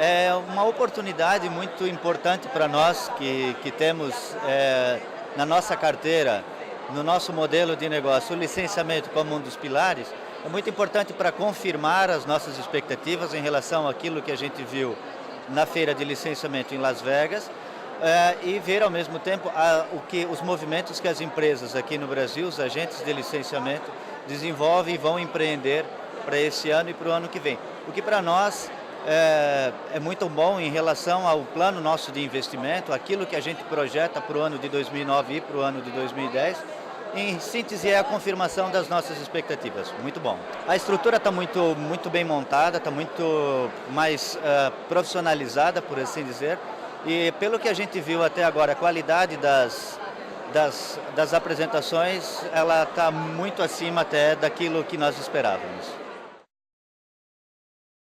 É uma oportunidade muito importante para nós que temos na nossa carteira, no nosso modelo de negócio, o licenciamento como um dos pilares. É muito importante para confirmar as nossas expectativas em relação àquilo que a gente viu na feira de licenciamento em Las Vegas, e ver ao mesmo tempo os movimentos que as empresas aqui no Brasil, os agentes de licenciamento, desenvolvem e vão empreender para esse ano e para o ano que vem. O que para nós é muito bom em relação ao plano nosso de investimento, aquilo que a gente projeta para o ano de 2009 e para o ano de 2010. Em síntese, é a confirmação das nossas expectativas. Muito bom. A estrutura está muito bem montada, está muito mais profissionalizada, por assim dizer. E pelo que a gente viu até agora, a qualidade das apresentações, ela está muito acima até daquilo que nós esperávamos.